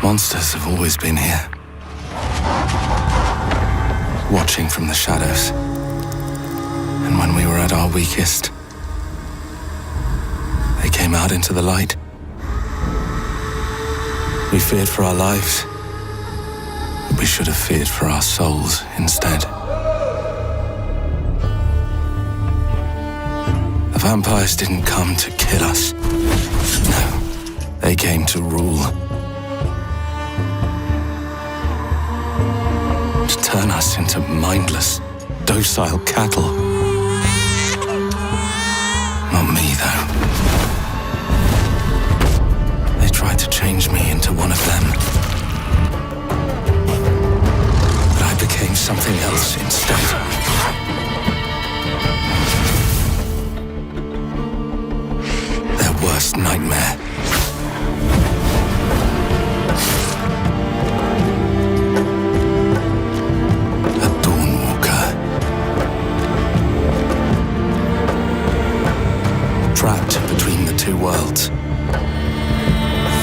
Monsters have always been here, watching from the shadows. And when we were at our weakest, they came out into the light. We feared for our lives, but we should have feared for our souls instead. The vampires didn't come to kill us. No, they came to rule. To turn us into mindless, docile cattle. Not me, though. They tried to change me into one of them. But I became something else instead. Their worst nightmare. A Dawnwalker. Trapped between the two worlds.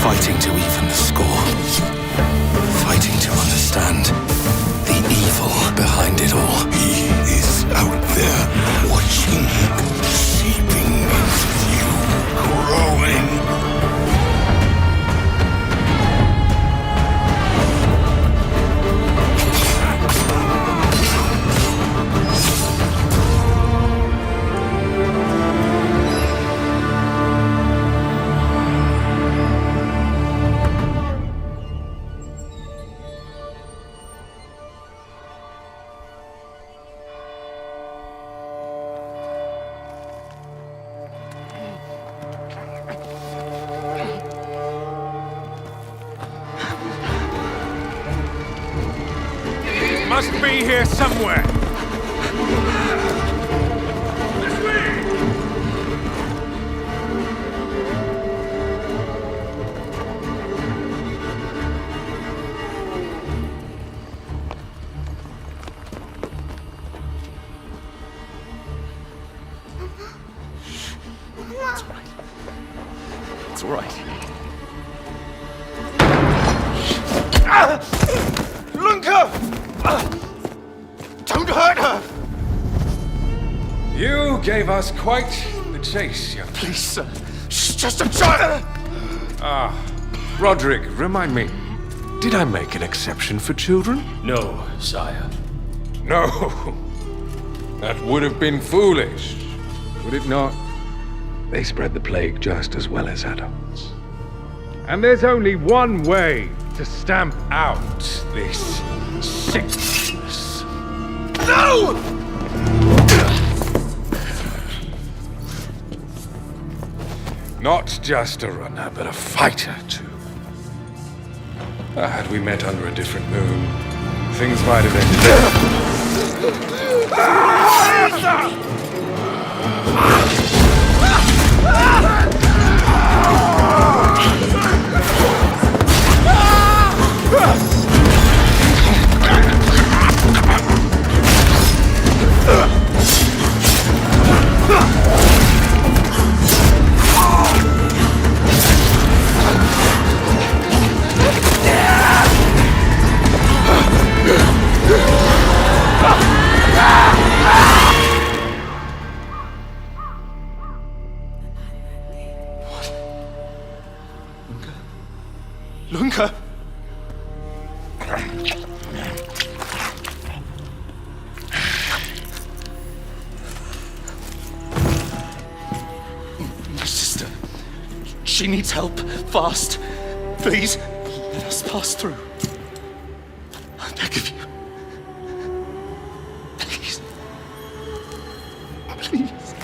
Fighting to even the score. Fighting to understand the evil behind it all. He is out there, watching, seeping into you, growing. Must be here somewhere. It's all right. Lunka! Don't hurt her! You gave us quite the chase, young. Please, sir. She's just a child. Roderick, remind me, did I make an exception for children? No, sire. No. That would have been foolish, would it not? They spread the plague just as well as adults. And there's only one way to stamp out this sickness. No! Not just a runner, but a fighter, too. Had we met under a different moon, things might have ended Lunka! My sister. She needs help. Fast. Please, let us pass through. I beg of you. Please. Please.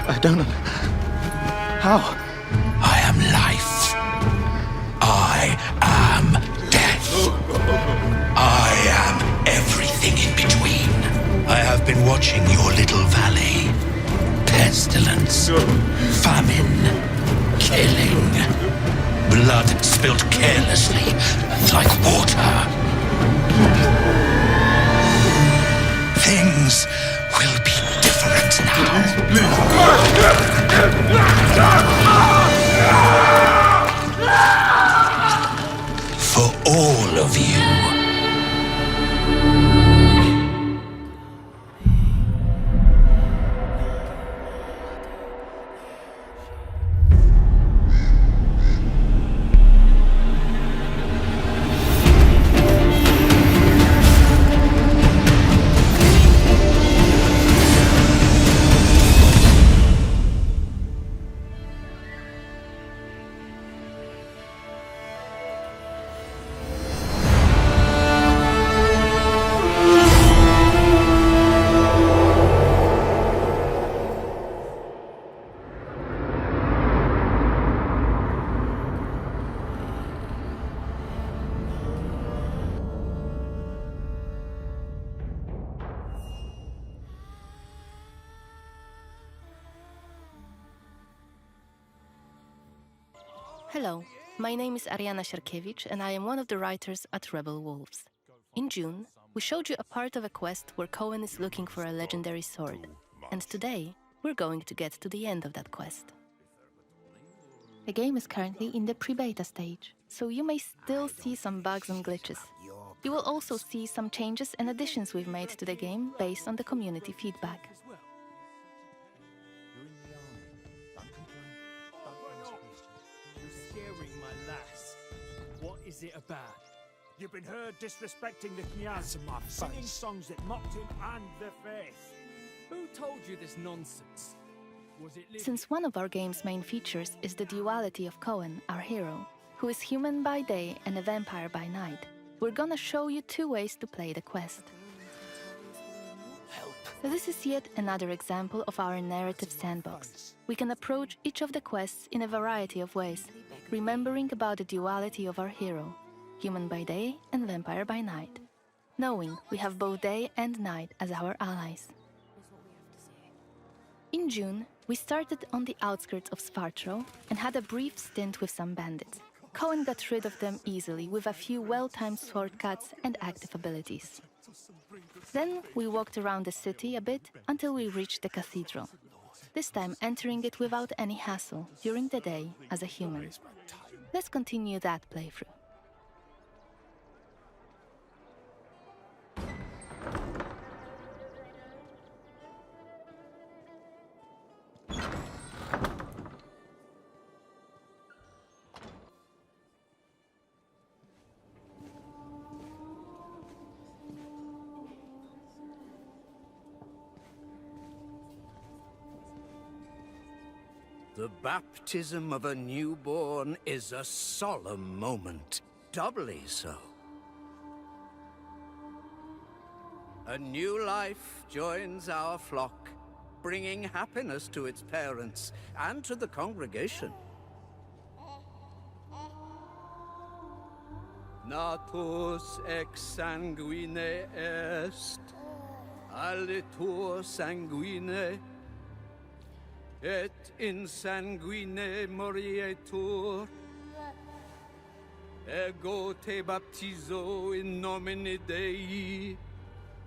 I don't know. How? I am life. I am death. I am everything in between. I have been watching your little valley pestilence, famine, killing. Blood spilled carelessly, like water. Things will be different now. For all of you. Hello, my name is Ariana Sierkiewicz and I am one of the writers at Rebel Wolves. In June, we showed you a part of a quest where Cohen is looking for a legendary sword, and today we're going to get to the end of that quest. The game is currently in the pre-beta stage, so you may still see some bugs and glitches. You will also see some changes and additions we've made to the game based on the community feedback. What is it about? You've been heard disrespecting the Knyaz, singing songs that mocked him and the faith. Who told you this nonsense? Was it Since one of our game's main features is the duality of Cohen, our hero, who is human by day and a vampire by night, we're gonna show you two ways to play the quest. This is yet another example of our narrative sandbox. We can approach each of the quests in a variety of ways, remembering about the duality of our hero, human by day and vampire by night, knowing we have both day and night as our allies. In June, we started on the outskirts of Spartro and had a brief stint with some bandits. Cohen got rid of them easily with a few well-timed sword cuts and active abilities. Then we walked around the city a bit until we reached the cathedral, this time entering it without any hassle during the day as a human. Let's continue that playthrough. The baptism of a newborn is a solemn moment, doubly so. A new life joins our flock, bringing happiness to its parents and to the congregation. Natus ex sanguine est, alitur sanguine, et in sanguine morietur. Ego te baptizo in nomine Dei.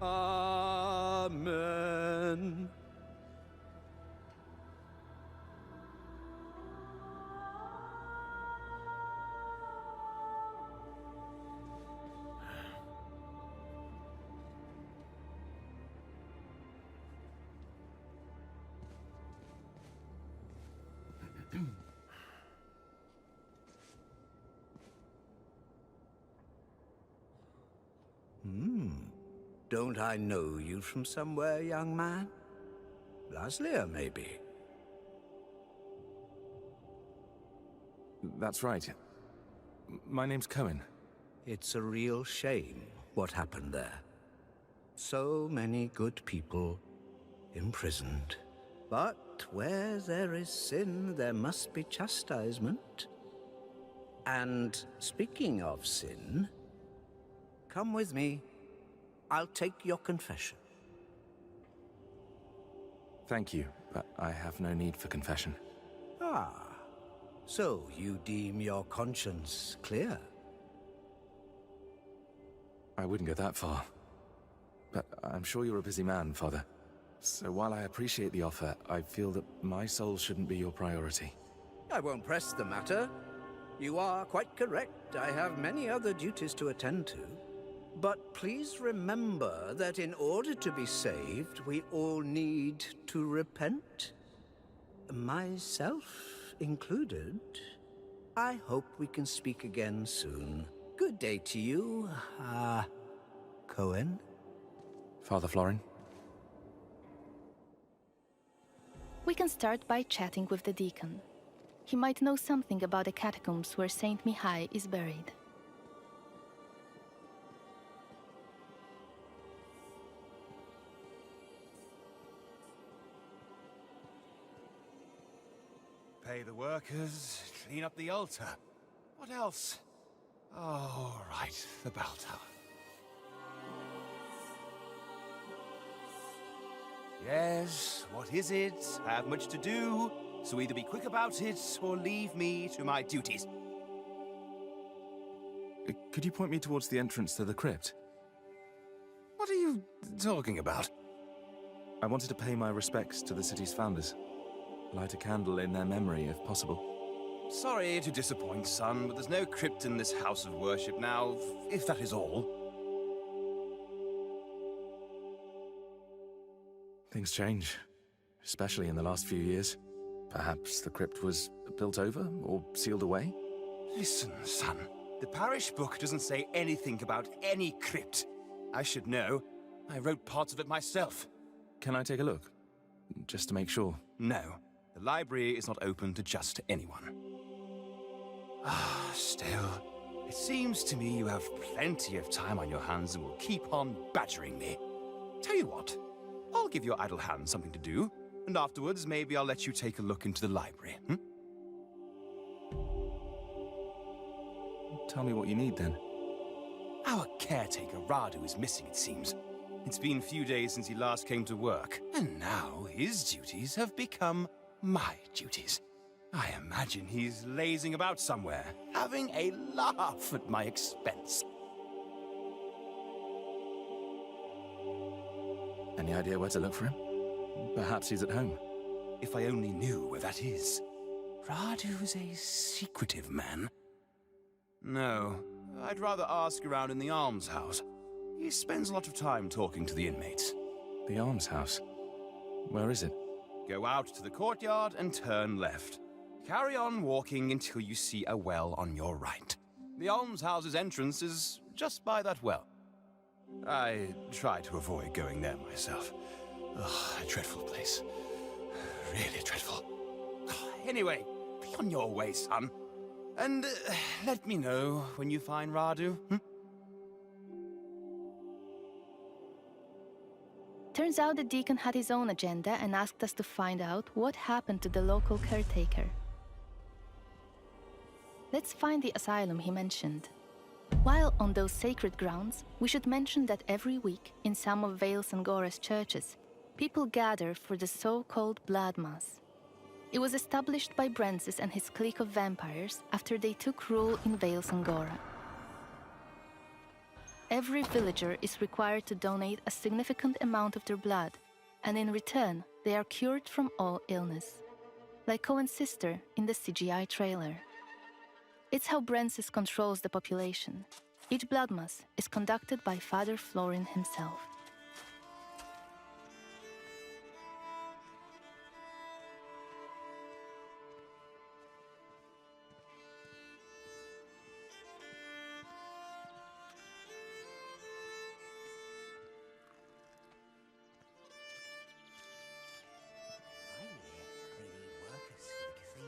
Amen. Don't I know you from somewhere, young man? Laslia, maybe? That's right. My name's Cohen. It's a real shame what happened there. So many good people imprisoned. But where there is sin, there must be chastisement. And speaking of sin, come with me. I'll take your confession. Thank you. but I have no need for confession. Ah, so you deem your conscience clear? I wouldn't go that far. But I'm sure you're a busy man, Father. So while I appreciate the offer, I feel that my soul shouldn't be your priority. I won't press the matter. You are quite correct. I have many other duties to attend to. But please remember that in order to be saved, we all need to repent. Myself included. I hope we can speak again soon. Good day to you, Cohen. Father Florin? We can start by chatting with the deacon. He might know something about the catacombs where Saint Mihai is buried. Pay the workers, clean up the altar. What else? Oh, right, the bell tower. Yes, what is it? I have much to do, so either be quick about it or leave me to my duties. Could you point me towards the entrance to the crypt? What are you talking about? I wanted to pay my respects to the city's founders. Light a candle in their memory, if possible. Sorry to disappoint, son, but there's no crypt in this house of worship now, if that is all. Things change, especially in the last few years. Perhaps the crypt was built over or sealed away? Listen, son. The parish book doesn't say anything about any crypt. I should know. I wrote parts of it myself. Can I take a look? Just to make sure. No. The library is not open to just anyone. Still, it seems to me you have plenty of time on your hands and will keep on badgering me. Tell you what, I'll give your idle hands something to do, and afterwards maybe I'll let you take a look into the library, Tell me what you need, then. Our caretaker, Radu, is missing, it seems. It's been a few days since he last came to work, and now his duties have become my duties. I imagine he's lazing about somewhere, having a laugh at my expense. Any idea where to look for him? Perhaps he's at home. If I only knew where that is. Radu's a secretive man. No, I'd rather ask around in the almshouse. He spends a lot of time talking to the inmates. The almshouse? Where is it? Go out to the courtyard and turn left. Carry on walking until you see a well on your right. The almshouse's entrance is just by that well. I try to avoid going there myself. Ugh, a dreadful place. Really dreadful. Anyway, be on your way, son. And let me know when you find Radu. Turns out the deacon had his own agenda and asked us to find out what happened to the local caretaker. Let's find the asylum he mentioned. While on those sacred grounds, we should mention that every week, in some of Vales and Gora's churches, people gather for the so-called Blood Mass. It was established by Brensis and his clique of vampires after they took rule in Vales and Gora. Every villager is required to donate a significant amount of their blood, and in return, they are cured from all illness. Like Cohen's sister in the CGI trailer. It's how Brensis controls the population. Each blood mass is conducted by Father Florin himself.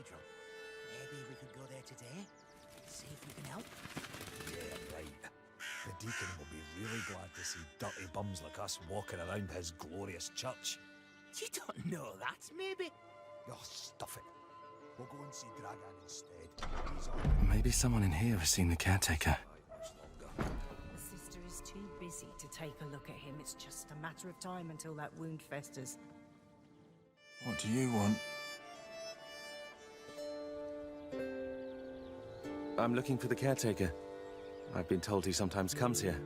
Maybe we could go there today, see if we can help. Yeah, right. The deacon will be really glad to see dirty bums like us walking around his glorious church. You don't know that, maybe? Oh, stuff it. We'll go and see Dragan instead. He's on Maybe someone in here has seen the caretaker. much longer. The sister is too busy to take a look at him. It's just a matter of time until that wound festers. What do you want? I'm looking for the caretaker. I've been told he sometimes comes here.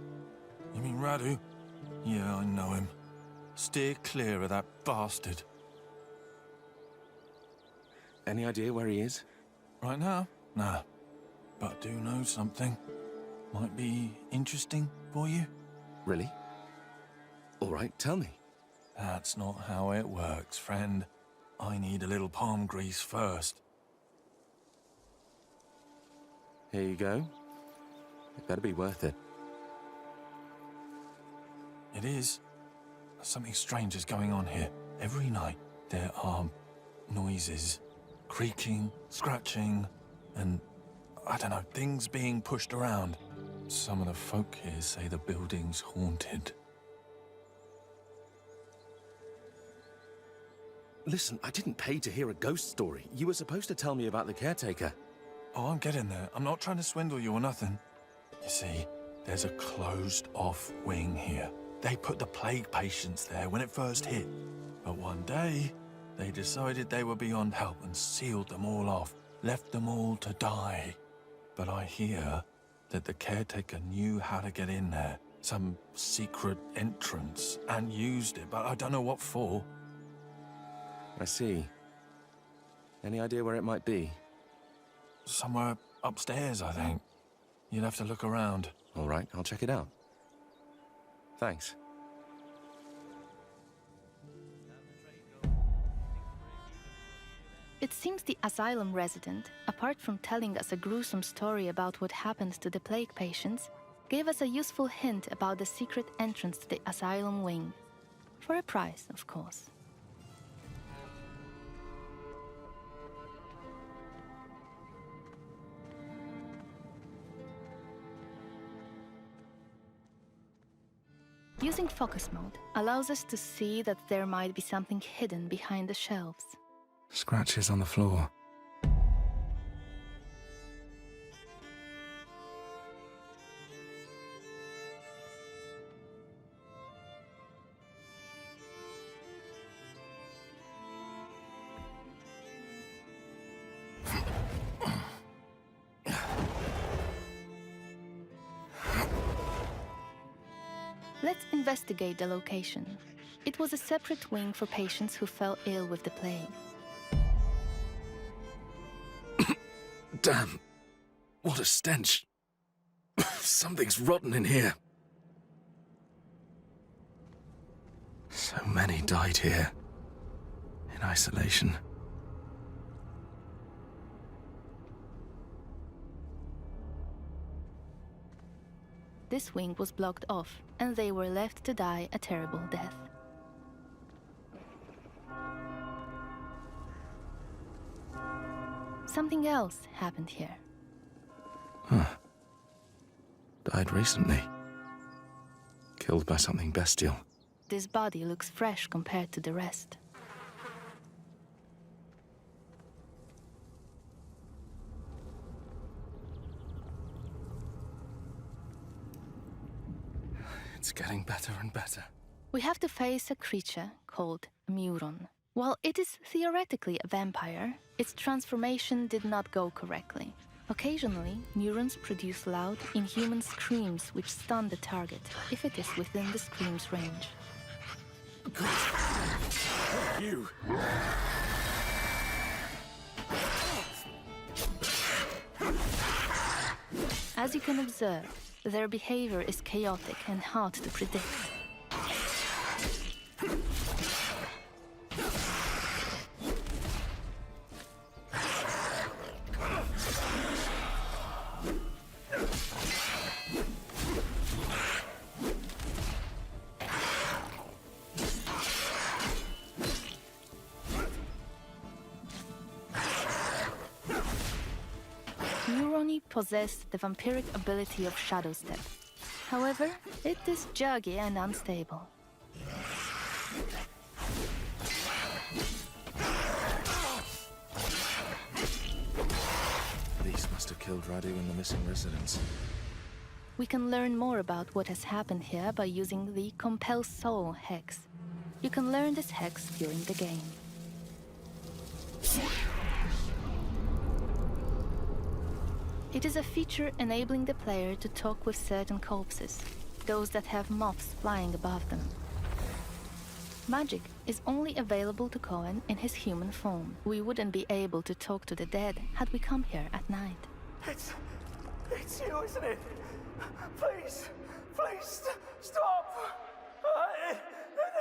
You mean Radu? Yeah, I know him. Steer clear of that bastard. Any idea where he is? Right now? Nah. But I do know something. Might be interesting for you. Really? All right, tell me. That's not how it works, friend. I need a little palm grease first. Here you go. It better be worth it. It is. Something strange is going on here. Every night there are noises. Creaking, scratching, and I don't know, things being pushed around. Some of the folk here say the building's haunted. Listen, I didn't pay to hear a ghost story. You were supposed to tell me about the caretaker. Oh, I'm getting there. I'm not trying to swindle you or nothing. You see, there's a closed-off wing here. They put the plague patients there when it first hit. But one day, they decided they were beyond help and sealed them all off, left them all to die. But I hear that the caretaker knew how to get in there, some secret entrance, and used it, but I don't know what for. I see. Any idea where it might be? Somewhere upstairs, I think. You'd have to look around. All right, I'll check it out. Thanks. It seems the asylum resident, apart from telling us a gruesome story about what happened to the plague patients, gave us a useful hint about the secret entrance to the asylum wing. For a price, of course. Using focus mode allows us to see that there might be something hidden behind the shelves. Scratches on the floor. Let's investigate the location. It was a separate wing for patients who fell ill with the plague. Damn. What a stench. Something's rotten in here. So many died here. In isolation. This wing was blocked off, and they were left to die a terrible death. Something else happened here. Huh. Died recently. Killed by something bestial. This body looks fresh compared to the rest. It's getting better and better. We have to face a creature called Muron. While it is theoretically a vampire, its transformation did not go correctly. Occasionally, Murons produce loud, inhuman screams which stun the target, if it is within the scream's range. You! As you can observe, their behavior is chaotic and hard to predict. Muroni possessed the vampiric ability of Shadow Step. However, it is juggy and unstable. These must have killed Radu and the missing residents. We can learn more about what has happened here by using the Compel Soul hex. You can learn this hex during the game. It is a feature enabling the player to talk with certain corpses, those that have moths flying above them. Magic is only available to Cohen in his human form. We wouldn't be able to talk to the dead had we come here at night. It's you, isn't it? Please, stop! It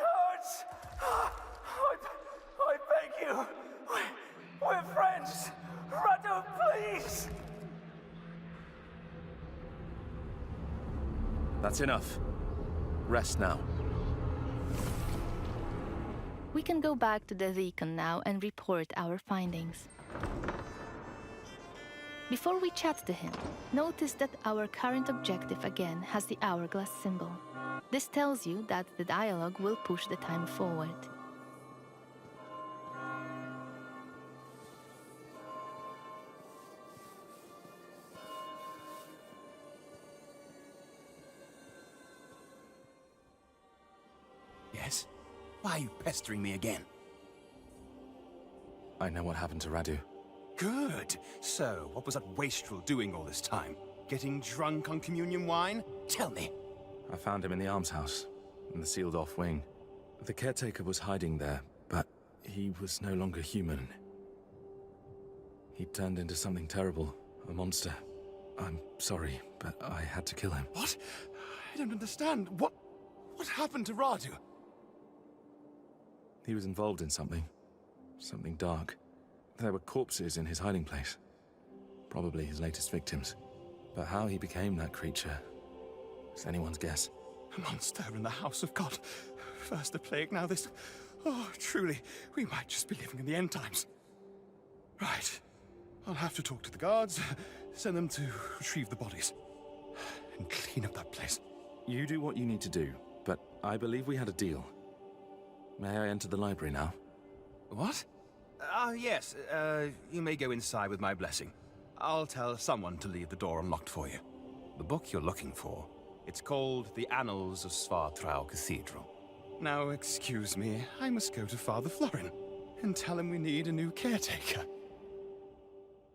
hurts! I beg you! We're friends! Radu, please! That's enough. Rest now. We can go back to the Deacon now and report our findings. Before we chat to him, notice that our current objective again has the hourglass symbol. This tells you that the dialogue will push the time forward. Yes? Why are you pestering me again? I know what happened to Radu. Good. So, what was that wastrel doing all this time? Getting drunk on communion wine? Tell me. I found him in the almshouse, in the sealed-off wing. The caretaker was hiding there, but he was no longer human. He turned into something terrible, a monster. I'm sorry, but I had to kill him. What? I don't understand. What happened to Radu? He was involved in something dark. There were corpses in his hiding place. Probably his latest victims. But how he became that creature is anyone's guess. A monster in the house of God. First the plague, now this. Oh, truly, we might just be living in the end times. Right. I'll have to talk to the guards, send them to retrieve the bodies, and clean up that place. You do what you need to do, but I believe we had a deal. May I enter the library now? What? Yes. You may go inside with my blessing. I'll tell someone to leave the door unlocked for you. The book you're looking for, it's called The Annals of Svartrau Cathedral. Now, excuse me, I must go to Father Florin and tell him we need a new caretaker.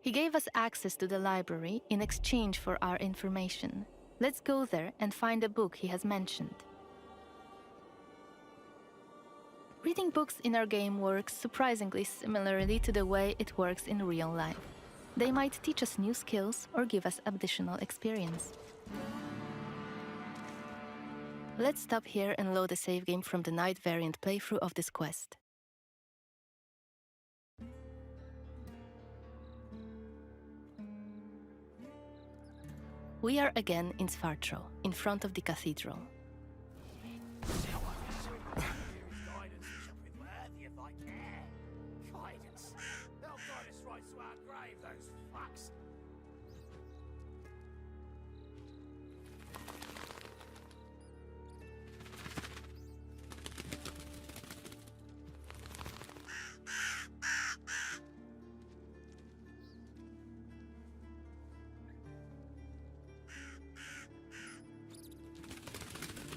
He gave us access to the library in exchange for our information. Let's go there and find the book he has mentioned. Reading books in our game works surprisingly similarly to the way it works in real life. They might teach us new skills or give us additional experience. Let's stop here and load a save game from the night variant playthrough of this quest. We are again in Svartrau, in front of the cathedral.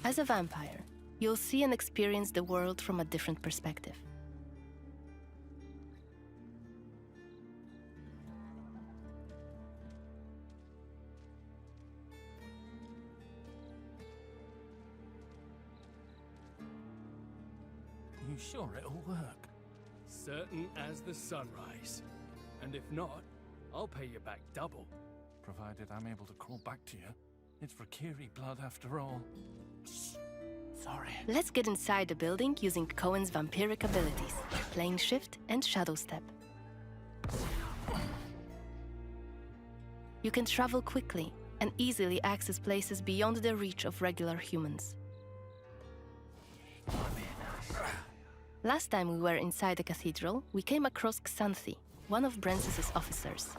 As a vampire, you'll see and experience the world from a different perspective. You sure it'll work? Certain as the sunrise. And if not, I'll pay you back double. Provided I'm able to crawl back to you. It's for Kiri blood after all. Sorry. Let's get inside the building using Cohen's vampiric abilities, Plane Shift and Shadow Step. You can travel quickly and easily access places beyond the reach of regular humans. Last time we were inside the cathedral, we came across Xanthi, one of Brensis's officers.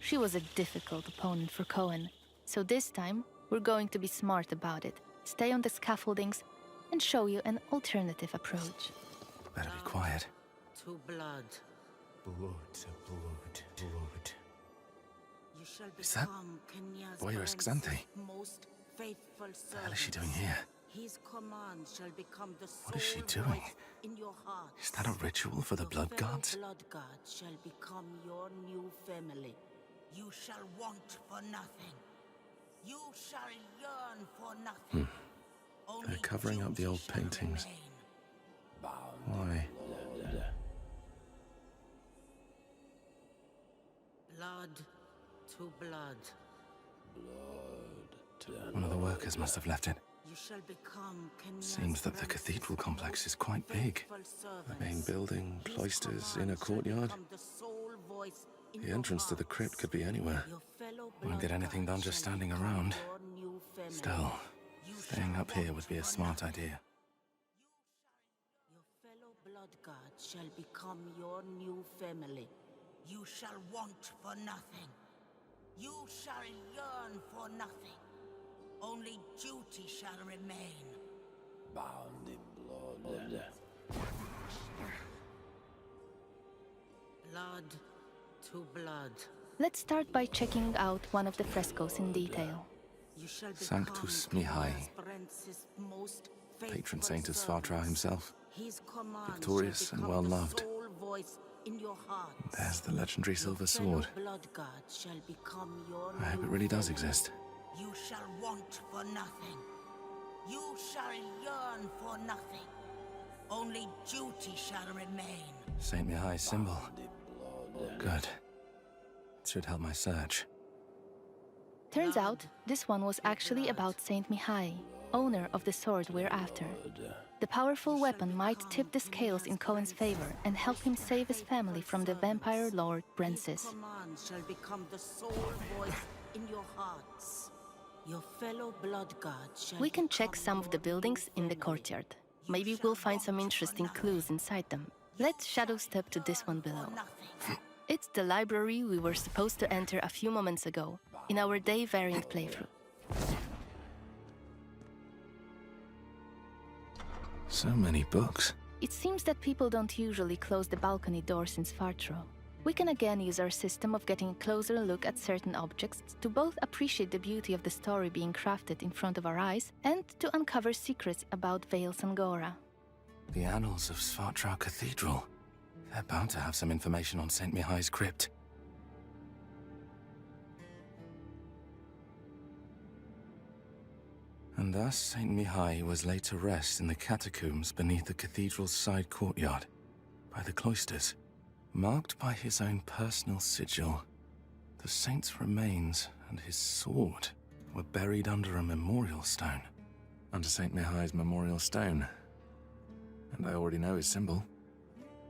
She was a difficult opponent for Cohen, so this time we're going to be smart about it, stay on the scaffoldings, and show you an alternative approach. Better be quiet. To blood. Blood to blood, blood. You shall Is that become Kenya's Voyeurs prince, Xanthi? most faithful What the hell is she servant. doing here? His command shall become the What is she sole doing? voice in your your hearts. Is that a ritual for the blood gods? Blood gods shall become your new family. You shall want for nothing. You shall yearn for nothing. They're covering up the old paintings. Why? Blood to blood. One of the workers must have left it. You shall become Seems that the cathedral complex is quite big. The main building, cloisters, inner courtyard. The entrance to the crypt could be anywhere. Won't get anything done just standing around. Still, staying up here would be a smart idea. Your fellow blood gods shall become your new family. You shall want for nothing. You shall yearn for nothing. Only duty shall remain. Bound in blood. Blood to blood. Let's start by checking out one of the frescoes in detail. Sanctus Mihai, patron saint of Svartra himself, victorious and well-loved. There's the legendary silver sword. I hope it really does exist. You shall want for nothing. You shall yearn for nothing. Only duty shall remain. Saint Mihai's symbol. Good. It should help my search. Turns out, this one was actually about Saint Mihai, owner of the sword we're after. The powerful weapon might tip the scales in Cohen's favor and help him save his family from the vampire lord Brensis. Your commands shall become the sole voice in your hearts. Your fellow blood gods shall We can check some of the buildings in the courtyard. Maybe we'll find some interesting clues inside them. Let's shadow step to this one below. It's the library we were supposed to enter a few moments ago, in our day variant playthrough. So many books. It seems that people don't usually close the balcony doors in Svartro. We can again use our system of getting a closer look at certain objects to both appreciate the beauty of the story being crafted in front of our eyes and to uncover secrets about Vales and Gora. The annals of Svartra Cathedral. They're bound to have some information on Saint Mihai's crypt. And thus Saint Mihai was laid to rest in the catacombs beneath the cathedral's side courtyard, by the cloisters. Marked by his own personal sigil, the saint's remains and his sword were buried under a memorial stone. Under Saint Mihai's memorial stone. And I already know his symbol.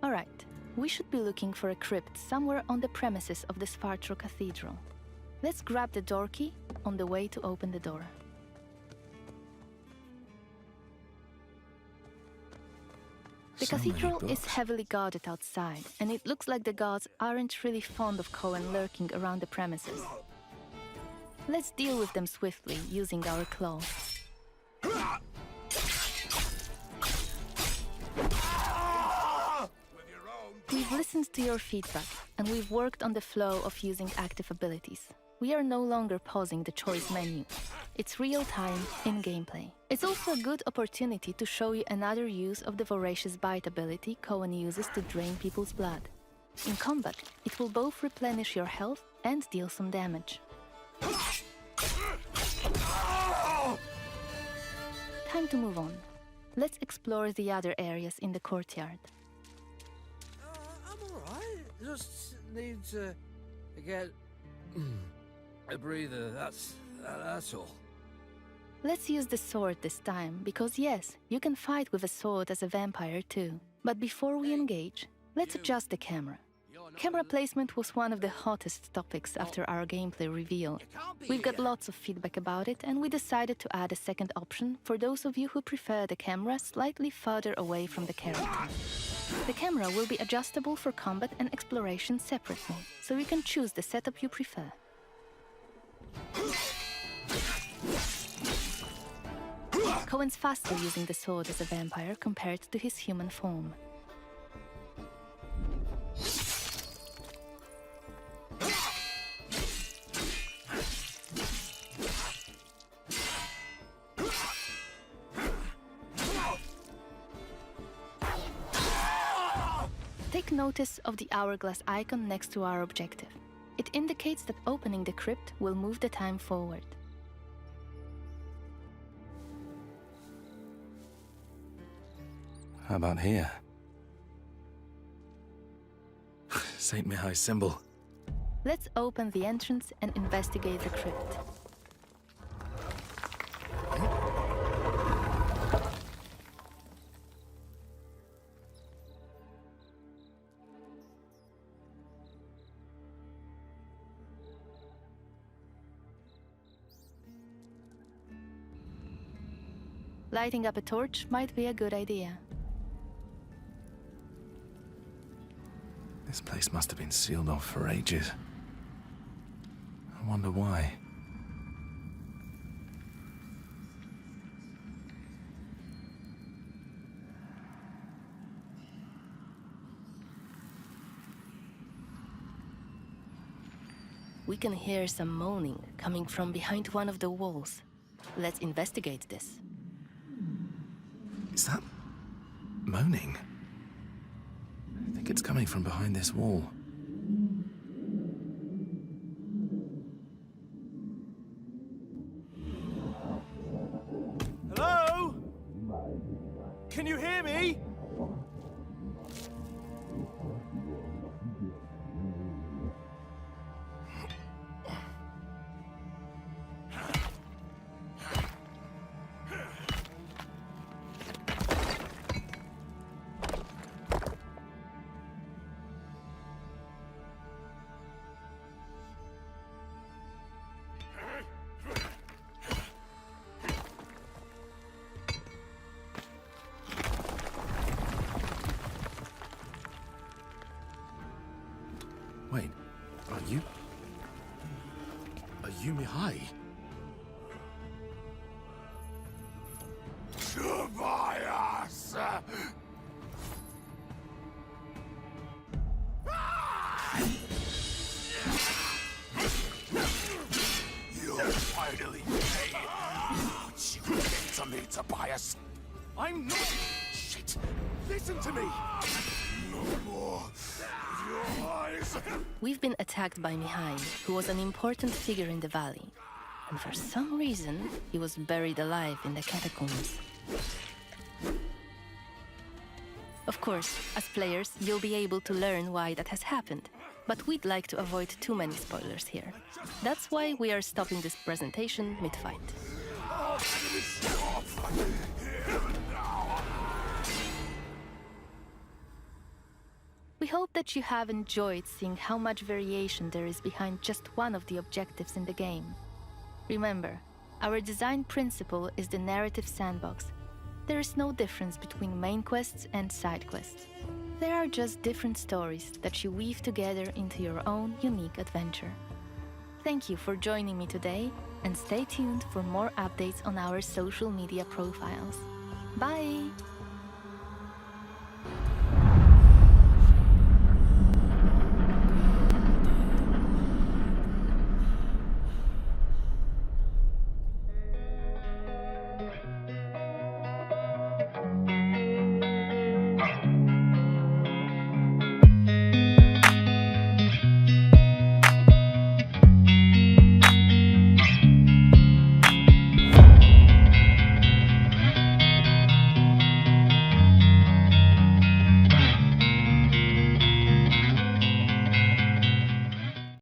Alright, we should be looking for a crypt somewhere on the premises of the Svartro Cathedral. Let's grab the door key on the way to open the door. The cathedral is heavily guarded outside, and it looks like the gods aren't really fond of Cohen lurking around the premises. Let's deal with them swiftly, using our claw. We've listened to your feedback, and we've worked on the flow of using active abilities. We are no longer pausing the choice menu. It's real-time, in gameplay. It's also a good opportunity to show you another use of the Voracious Bite ability Cohen uses to drain people's blood. In combat, it will both replenish your health and deal some damage. Time to move on. Let's explore the other areas in the courtyard. I'm alright. Just need to get a breather. That's all. Let's use the sword this time, because yes, you can fight with a sword as a vampire too. But before we engage, let's adjust the camera. Camera placement was one of the hottest topics after our gameplay reveal. We've got lots of feedback about it, and we decided to add a second option for those of you who prefer the camera slightly further away from the character. The camera will be adjustable for combat and exploration separately, so you can choose the setup you prefer. Cohen's faster using the sword as a vampire compared to his human form. Take notice of the hourglass icon next to our objective. It indicates that opening the crypt will move the time forward. How about here? St. Mihai's symbol. Let's open the entrance and investigate the crypt. Lighting up a torch might be a good idea. This place must have been sealed off for ages. I wonder why. We can hear some moaning coming from behind one of the walls. Let's investigate this. Is that moaning? I think it's coming from behind this wall. Hello? Can you hear me? Wait, are you Mihai? Tobias! You'll finally pay what you did to me, Tobias. I'm not... Shit! Listen to me! No more. Your eyes. We've been attacked by Mihai, who was an important figure in the valley. And for some reason, he was buried alive in the catacombs. Of course, as players, you'll be able to learn why that has happened. But we'd like to avoid too many spoilers here. That's why we are stopping this presentation mid-fight. We hope that you have enjoyed seeing how much variation there is behind just one of the objectives in the game. Remember, our design principle is the narrative sandbox. There is no difference between main quests and side quests. There are just different stories that you weave together into your own unique adventure. Thank you for joining me today, and stay tuned for more updates on our social media profiles. Bye!